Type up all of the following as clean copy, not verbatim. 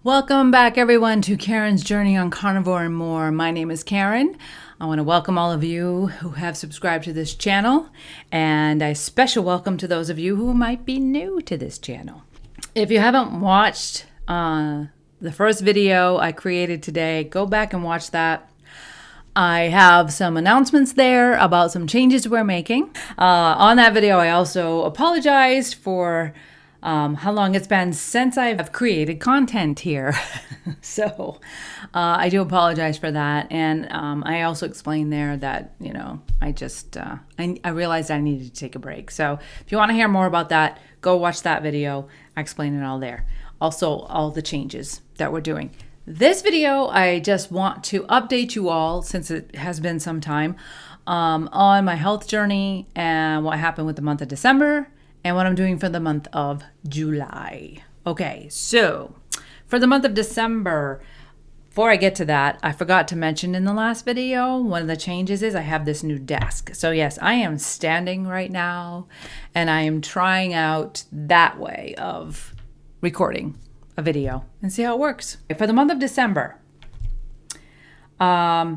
Welcome back, everyone, to Karen's Journey on Carnivore and More. My name is Karen. I want to welcome all of you who have subscribed to this channel, and a special welcome to those of you who might be new to this channel. If you haven't watched the first video I created today, go back and watch that. I have some announcements there about some changes we're making. On that video, I also apologized for how long it's been since I've created content here. So I do apologize for that. And I also explained there that, I realized I needed to take a break. So if you want to hear more about that, go watch that video. I explain it all there. Also, all the changes that we're doing. This video, I just want to update you all, since it has been some time, on my health journey and what happened with the month of December and what I'm doing for the month of July. Okay, so for the month of December, before I get to that, I forgot to mention in the last video, one of the changes is I have this new desk. So yes, I am standing right now, and I am trying out that way of recording a video and see how it works. For the month of December, I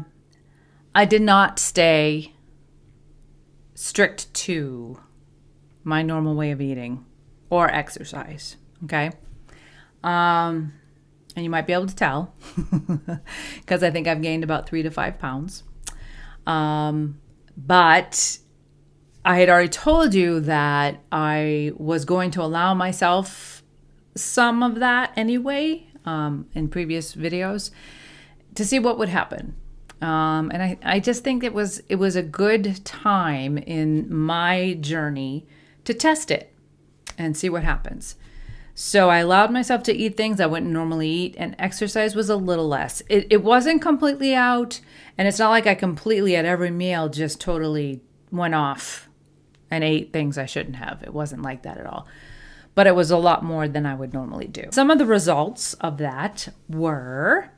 did not stay strict to my normal way of eating or exercise, okay? And you might be able to tell because I think I've gained about 3 to 5 pounds. But I had already told you that I was going to allow myself some of that anyway in previous videos to see what would happen. And I just think it was a good time in my journey to test it and see what happens. So I allowed myself to eat things I wouldn't normally eat, and exercise was a little less. It wasn't completely out, and it's not like I completely at every meal just totally went off and ate things I shouldn't have. It wasn't like that at all. But it was a lot more than I would normally do. Some of the results of that were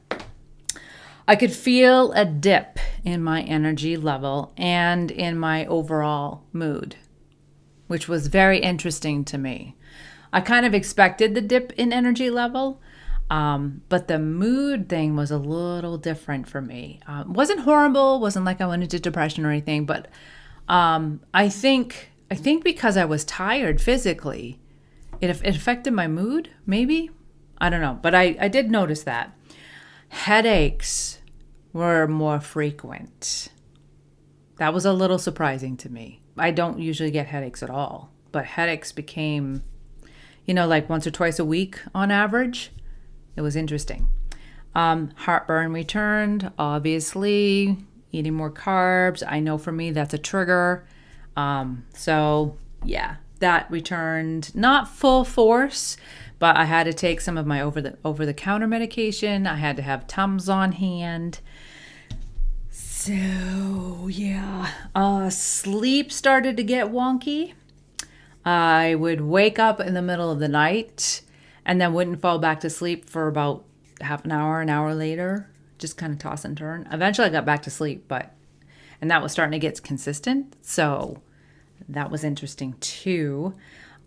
I could feel a dip in my energy level and in my overall mood, which was very interesting to me. I kind of expected the dip in energy level, but the mood thing was a little different for me. It wasn't horrible, wasn't like I went into depression or anything, but I think because I was tired physically, it affected my mood, maybe? I don't know, but I did notice that. Headaches were more frequent. That was a little surprising to me. I don't usually get headaches at all, but headaches became, like once or twice a week on average. It was interesting. Heartburn returned, obviously. Eating more carbs. I know for me that's a trigger. So yeah, that returned. Not full force, but I had to take some of my over-the-counter medication. I had to have Tums on hand. So yeah, sleep started to get wonky. I would wake up in the middle of the night and then wouldn't fall back to sleep for about half an hour later, just kind of toss and turn. Eventually I got back to sleep, and that was starting to get consistent. So that was interesting too.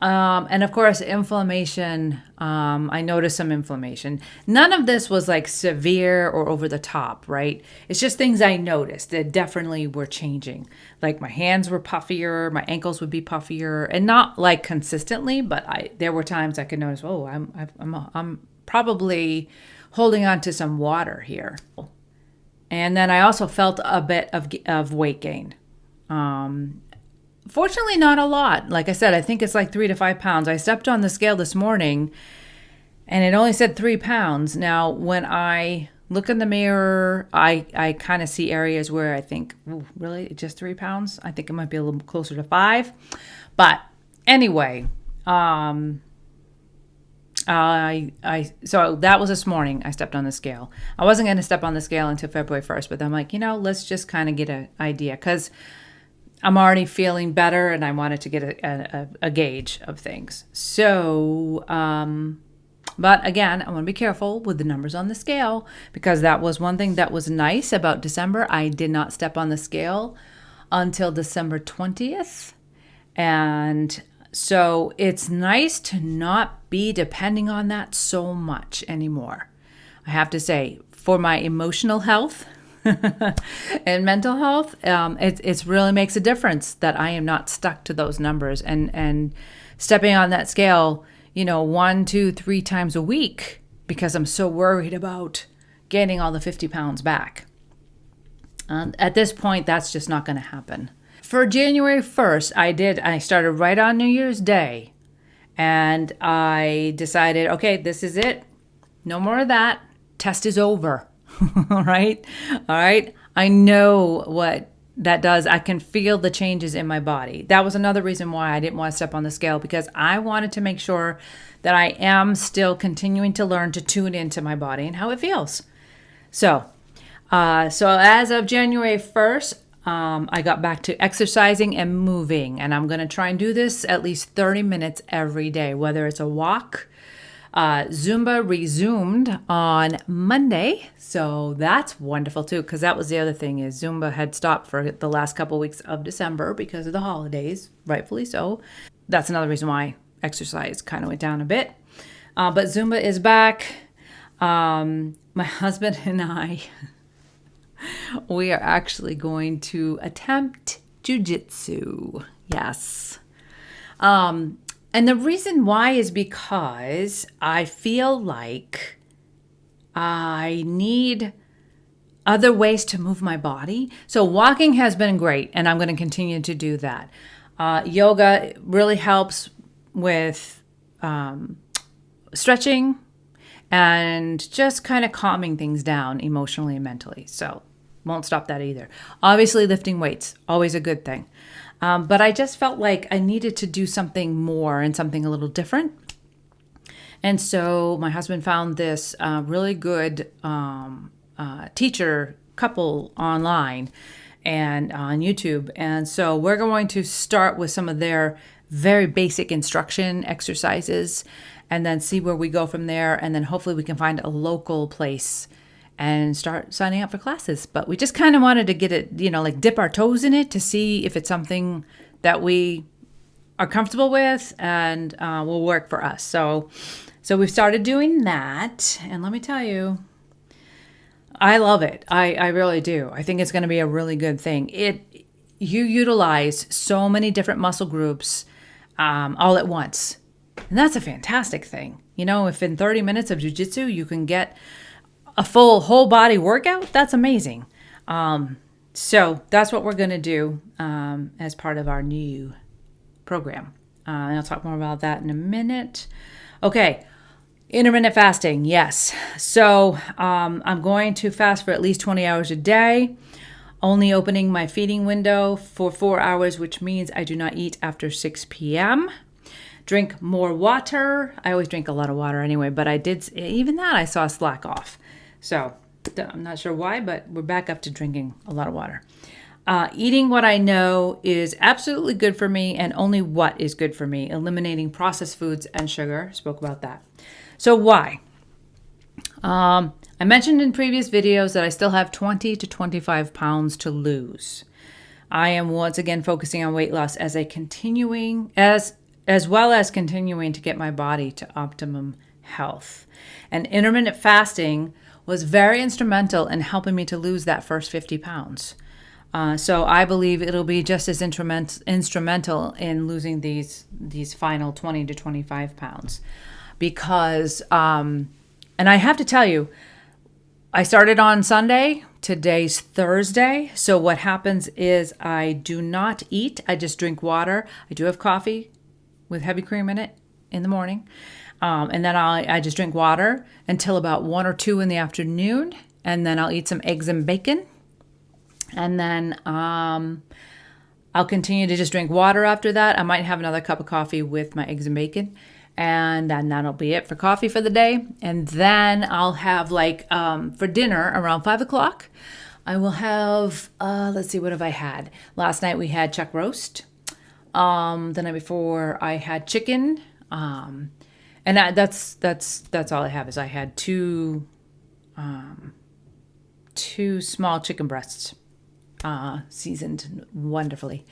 And of course, inflammation, I noticed some inflammation. None of this was like severe or over the top, right? It's just things I noticed that definitely were changing. Like my hands were puffier, my ankles would be puffier, and not like consistently, but there were times I could notice, oh, I'm probably holding on to some water here. And then I also felt a bit of weight gain. Fortunately, not a lot. Like I said, I think it's like 3 to 5 pounds. I stepped on the scale this morning and it only said 3 pounds. Now, when I look in the mirror, I kind of see areas where I think, ooh, really? Just 3 pounds? I think it might be a little closer to 5. But anyway, so that was this morning. I stepped on the scale. I wasn't going to step on the scale until February 1st, but I'm like, let's just kind of get an idea, because I'm already feeling better and I wanted to get a gauge of things. So, but again, I want to be careful with the numbers on the scale, because that was one thing that was nice about December. I did not step on the scale until December 20th. And so it's nice to not be depending on that so much anymore. I have to say, for my emotional health and mental health, it's really makes a difference that I am not stuck to those numbers and stepping on that scale, 1, 2, 3 times a week because I'm so worried about gaining all the 50 pounds back. At this point, that's just not going to happen. For January 1st, I started right on New Year's Day, and I decided, okay, this is it. No more of that. Test is over. All right. I know what that does. I can feel the changes in my body. That was another reason why I didn't want to step on the scale, because I wanted to make sure that I am still continuing to learn to tune into my body and how it feels. So as of January 1st, I got back to exercising and moving, and I'm going to try and do this at least 30 minutes every day, whether it's a walk. Zumba resumed on Monday, so that's wonderful too, because that was the other thing is Zumba had stopped for the last couple of weeks of December because of the holidays, rightfully so. That's another reason why exercise kind of went down a bit. But Zumba is back. My husband and I, we are actually going to attempt jujitsu. Yes. And the reason why is because I feel like I need other ways to move my body. So walking has been great, and I'm going to continue to do that. Yoga really helps with stretching and just kind of calming things down emotionally and mentally. So won't stop that either. Obviously, lifting weights, always a good thing. But I just felt like I needed to do something more and something a little different. And so my husband found this really good teacher couple online and on YouTube. And so we're going to start with some of their very basic instruction exercises and then see where we go from there. And then hopefully we can find a local place and start signing up for classes. But we just kind of wanted to get it, like dip our toes in it to see if it's something that we are comfortable with and will work for us. So we've started doing that. And let me tell you, I love it. I really do. I think it's going to be a really good thing. You utilize so many different muscle groups all at once. And that's a fantastic thing. If in 30 minutes of jiu-jitsu you can get a full whole body workout, that's amazing. So that's what we're going to do as part of our new program. And I'll talk more about that in a minute. Okay, intermittent fasting, yes. So I'm going to fast for at least 20 hours a day, only opening my feeding window for 4 hours, which means I do not eat after 6 p.m. Drink more water. I always drink a lot of water anyway, but even that I saw slack off. So I'm not sure why, but we're back up to drinking a lot of water. Eating what I know is absolutely good for me and only what is good for me. Eliminating processed foods and sugar. Spoke about that. So why? I mentioned in previous videos that I still have 20 to 25 pounds to lose. I am once again focusing on weight loss as well as continuing to get my body to optimum health. And intermittent fasting was very instrumental in helping me to lose that first 50 pounds. So I believe it'll be just as instrumental in losing these final 20 to 25 pounds. Because, and I have to tell you, I started on Sunday. Today's Thursday. So what happens is I do not eat. I just drink water. I do have coffee with heavy cream in it in the morning. And then I just drink water until about 1 or 2 in the afternoon. And then I'll eat some eggs and bacon. And then I'll continue to just drink water after that. I might have another cup of coffee with my eggs and bacon. And then that'll be it for coffee for the day. And then I'll have for dinner around 5 o'clock, I will have, let's see, what have I had? Last night we had chuck roast. The night before I had chicken. And that's all I have is I had two small chicken breasts, seasoned wonderfully,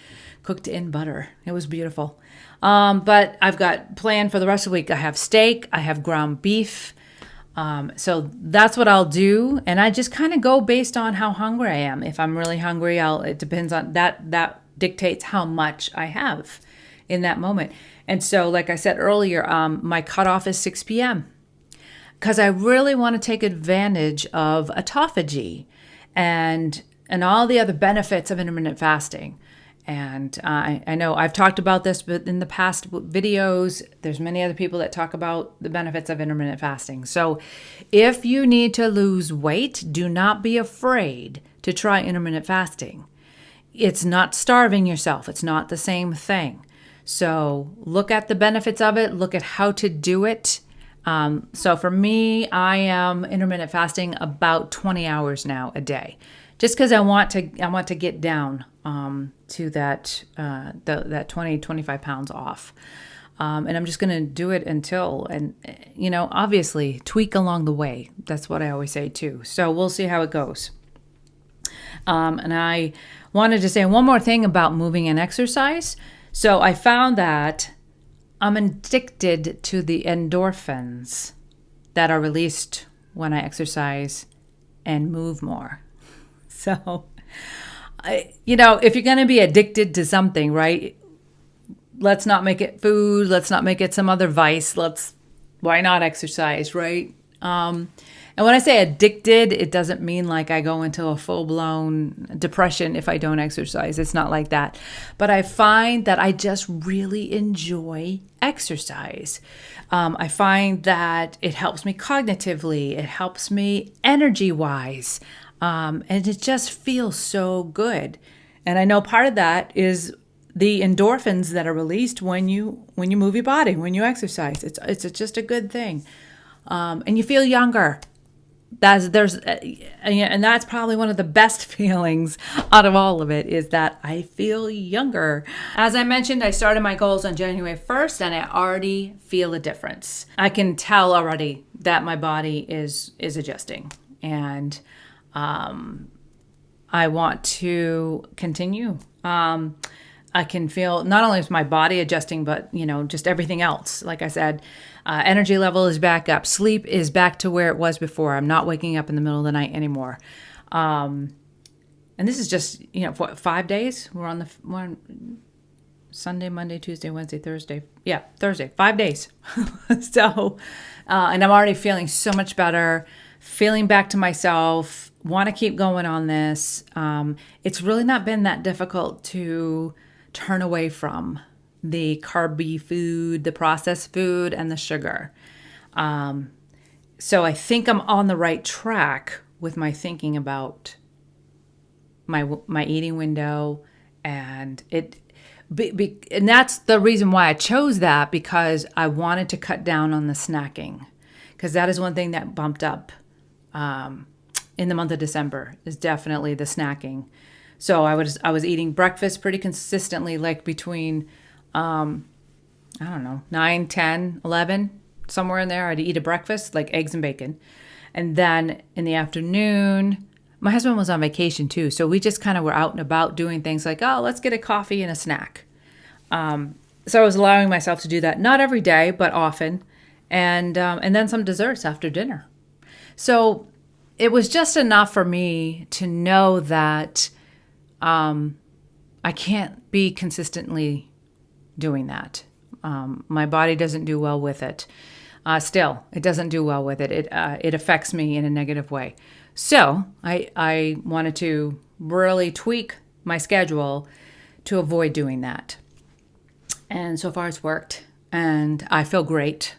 cooked in butter. It was beautiful. But I've got planned for the rest of the week. I have steak. I have ground beef. So that's what I'll do. And I just kind of go based on how hungry I am. If I'm really hungry, it depends on that dictates how much I have in that moment. And so, like I said earlier, my cutoff is 6 p.m. because I really want to take advantage of autophagy and all the other benefits of intermittent fasting. And I know I've talked about this, but in the past videos, there's many other people that talk about the benefits of intermittent fasting. So if you need to lose weight, do not be afraid to try intermittent fasting. It's not starving yourself. It's not the same thing. So look at the benefits of it. Look at how to do it. So for me, I am intermittent fasting about 20 hours now a day, just because I want to get down to that 25 pounds off. And I'm just going to do it until, and obviously tweak along the way. That's what I always say too. So we'll see how it goes. And I wanted to say one more thing about moving and exercise. So I found that I'm addicted to the endorphins that are released when I exercise and move more. So, if you're going to be addicted to something, right? Let's not make it food. Let's not make it some other vice. Why not exercise, right? And when I say addicted, it doesn't mean like I go into a full-blown depression if I don't exercise. It's not like that. But I find that I just really enjoy exercise. I find that it helps me cognitively. It helps me energy-wise. And it just feels so good. And I know part of that is the endorphins that are released when you move your body, when you exercise. It's just a good thing. And you feel younger. And that's probably one of the best feelings out of all of it, is that I feel younger. As I mentioned, I started my goals on January 1st, and I already feel a difference. I can tell already that my body is adjusting, and I want to continue. I can feel not only is my body adjusting, but just everything else. Like I said, energy level is back up. Sleep is back to where it was before. I'm not waking up in the middle of the night anymore. And this is just, for 5 days. We're on Sunday, Monday, Tuesday, Wednesday, Thursday. Yeah, Thursday, 5 days. So, and I'm already feeling so much better, feeling back to myself, want to keep going on this. It's really not been that difficult to turn away from the carby food, the processed food, and the sugar. So I think I'm on the right track with my thinking about my eating window, and and that's the reason why I chose that, because I wanted to cut down on the snacking, because that is one thing that bumped up in the month of December, is definitely the snacking. So I was eating breakfast pretty consistently, like between, 9, 10, 11, somewhere in there. I'd eat a breakfast, like eggs and bacon. And then in the afternoon, my husband was on vacation too. So we just kind of were out and about doing things like, oh, let's get a coffee and a snack. So I was allowing myself to do that, not every day, but often. And then some desserts after dinner. So it was just enough for me to know that I can't be consistently doing that. My body doesn't do well with it. Still, it doesn't do well with it. It affects me in a negative way. So I wanted to really tweak my schedule to avoid doing that. And so far it's worked. And I feel great.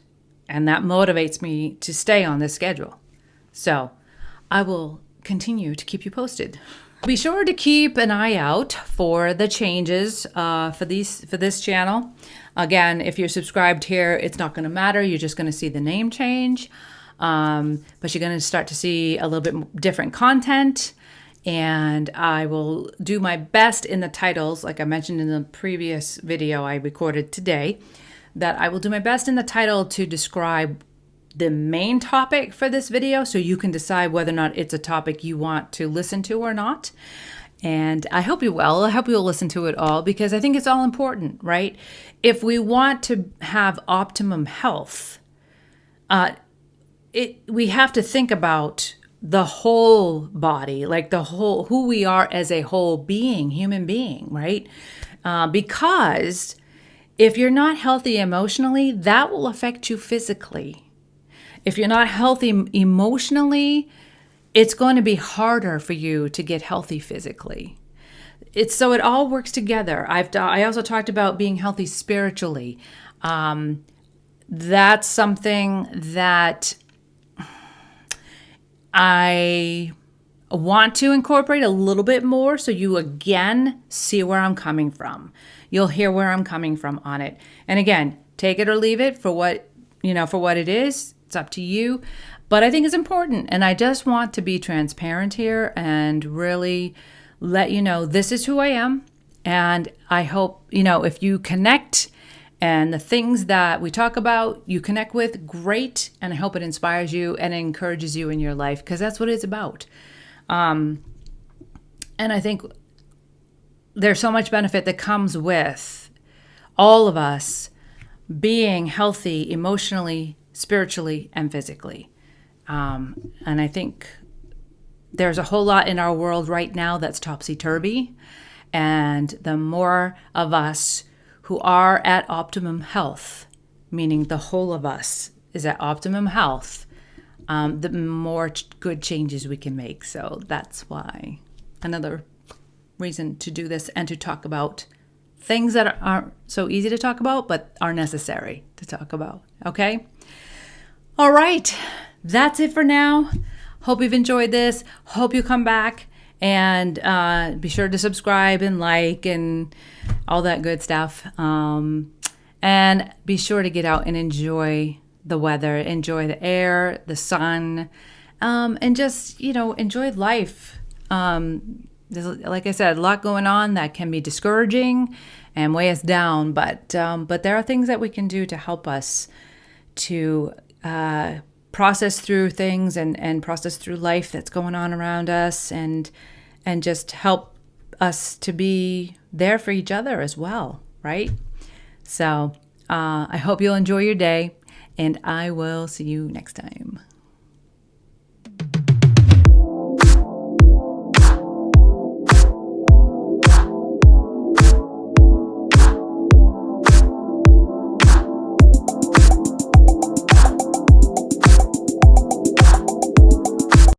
And that motivates me to stay on this schedule. So I will continue to keep you posted. Be sure to keep an eye out for the changes for this channel. Again, if you're subscribed here, it's not going to matter. You're just going to see the name change. But you're going to start to see a little bit different content. And I will do my best in the titles, like I mentioned in the previous video I recorded today, that I will do my best in the title to describe the main topic for this video, so you can decide whether or not it's a topic you want to listen to or not. And I hope you will. I hope you'll listen to it all, because I think it's all important, right? If we want to have optimum health, we have to think about the whole body, like the whole, who we are as a whole being, human being, right? Because if you're not healthy emotionally, that will affect you physically. If you're not healthy emotionally, it's going to be harder for you to get healthy physically. So it all works together. I also talked about being healthy spiritually. That's something that I want to incorporate a little bit more, so you again see where I'm coming from. You'll hear where I'm coming from on it. And again, take it or leave it for what, for what it is. It's up to you. But I think it's important, and I just want to be transparent here and really let you know this is who I am. And I hope, if you connect and the things that we talk about, you connect with, great. And I hope it inspires you and encourages you in your life, because that's what it's about. And I think there's so much benefit that comes with all of us being healthy emotionally, spiritually, and physically. And I think there's a whole lot in our world right now that's topsy-turvy. And the more of us who are at optimum health, meaning the whole of us is at optimum health, the more good changes we can make. So that's why another reason to do this and to talk about things that aren't so easy to talk about, but are necessary to talk about. Okay? All right. That's it for now. Hope you've enjoyed this. Hope you come back, and be sure to subscribe and like and all that good stuff. And be sure to get out and enjoy the weather, enjoy the air, the sun, and just, enjoy life. There's, like I said, a lot going on that can be discouraging and weigh us down, but there are things that we can do to help us to process through things and process through life that's going on around us, and just help us to be there for each other as well, right? So I hope you'll enjoy your day, and I will see you next time.